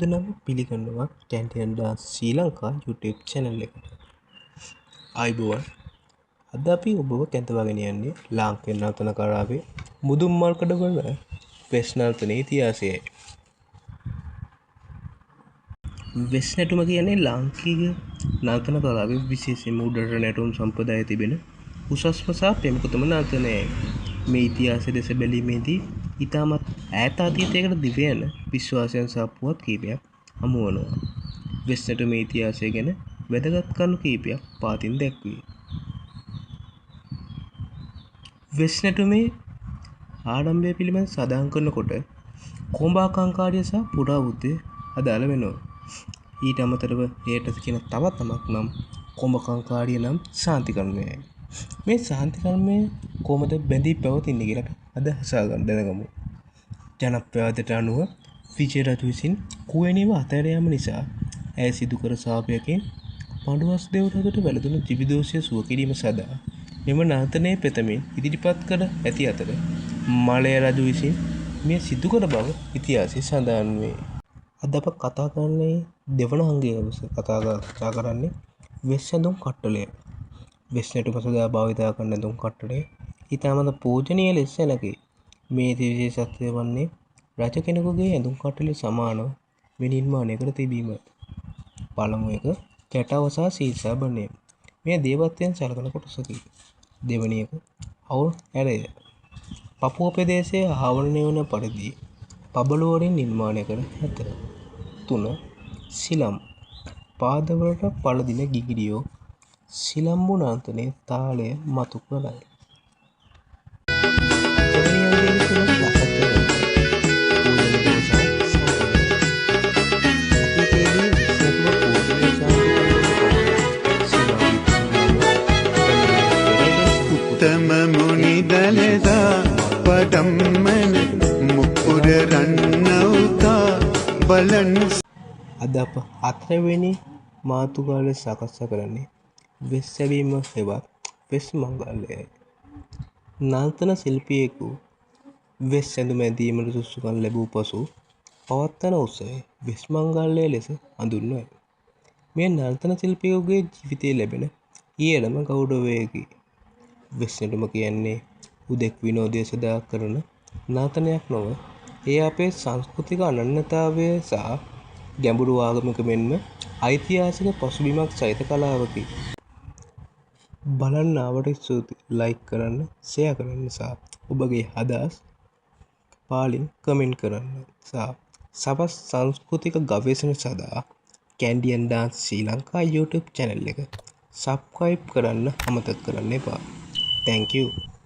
දෙනම පිළිගන්නවා කැන්ටියන් ඩාන්ස් ශ්‍රී Lanka YouTube channel එකට. ආයුබෝවන්. අද අපි ඔබව කැඳවාගෙන යන්නේ ලාංකික නර්තන කලාවේ මුදුන් මල්කඩ වල වෙස් නර්තනයේ ඉතිහාසයයි. වෙස් නැටුම කියන්නේ ලාංකික නර්තන කලාවේ විශේෂයෙන්ම උඩරට නැටුම් සම්ප්‍රදාය තිබෙන උසස්ම සහ ප්‍රමුඛතම නර්තනයයි. මේ ඉතිහාසය දෙස බැලීමේදී ඉතාමත් ඈත අතීතයකට දිව යන විශ්වාසයන් සහ පුවත් කීපයක් හමු වනවා. වෙස් නැටුමේ ඉතිහාසය ගැන වැදගත් කරුණු කීපයක් පාතින් දැක්වේ. වෙස් නැටුමේ ආරම්භය පිළිබඳ සඳහන් කරනකොට කොඹා කංකාරිය සහ පුරාවෘත්තය අදාළ වෙනවා. ඊට අමතරව එයට කියන තවත් නමක් නම් කොඹ කංකාරිය නම් ශාන්ති කර්මයයි. මේ ශාන්ති කර්මය කොහොමද බැඳී පැවතින්නේ කියලා අද හසාගන්න දැනගමු. ජනප්‍රවාදයට අනුව විජය රජු විසින් කුවැණියව අතහැර යාම නිසා ඇය සිදු කර ශාපයකින් පඬුවස් දෙව් රජුට වැළඳුණු ජීවිදෝෂය සුව කිරීම සඳහා මෙම නර්තනයේ ප්‍රථමයෙන් ඉදිරිපත් කර ඇති අතර මලය රජු විසින් මෙය සිදු කර බව ඉතිහාසයේ සඳහන් වේ. අද අප කතා කරන්නේ දෙවන අංගය කතා කරන්නේ වෙස් ඇඳුම් කට්ටලය. වෙස් නැටුම සඳහා භාවිතා කරන ඇඳුම් කට්ටලය ඉතාමත් පූජනීය ලෙස සැලකේ. මේ විශේෂත්වය වන්නේ රජ කෙනෙකුගේ ඇඳුම් කට්ටලය සමානව විනිර්මාණය කර තිබීමයි. පළමු එක කැටව සහ සීසා බණය. මේ දේවත්වයන් සලකන කොටසකි. දෙවැනි එක අවුල් ඇරය. පපුව ප්‍රදේශයේ ආවරණය වන පරිදි පබළු වලින් නිර්මාණය කර ඇත. 3. සිලම්. පාදවලට පළදින ගිගිරියෝ සිලම්බු නර්තනයේ තාලය මතු කරයි. උත්තම මුනි දලදා පඩම්මන මුකුර රන්නවතා බලන්. අද අප හතරවෙනි මාතෘකාව සාකච්ඡා කරන්නේ වෙස් සැවීම හෙවත් වෙස් මංගල්‍යයයි. නර්තන ශිල්පියෙකු වෙස් ඇඳුම ඇඳීමට සුදුසුකම් ලැබූ පසු පවත්වන උත්සවය වෙස් මංගල්‍යය ලෙස හඳුන්වයි. මේ නර්තන ශිල්පියෙකුගේ ජීවිතයේ ලැබෙන ඉහළම ගෞරවයකි. වෙස් නැටුම කියන්නේ උදෙක් විනෝදය සඳහා කරන නර්තනයක් නොව එය අපේ සංස්කෘතික අනන්‍යතාවය සහ ගැඹුරු ආගමික මෙන්ම ඓතිහාසික පසුබිමක් සහිත කලාවකි. බලන්න ආවට ස්තුතියි. ලයික් කරන්න, ෂෙයා කරන්න සහ ඔබගේ අදහස් පාලින් කමෙන්ට් කරන්න සහ සවස් සංස්කෘතික ගවේෂණ සඳහා කැන්ඩියන් ඩාන්ස් ශ්‍රී ලංකා YouTube channel එක සබ්ස්ක්‍රයිබ් කරන්න අමතක කරන්න එපා. Thank you.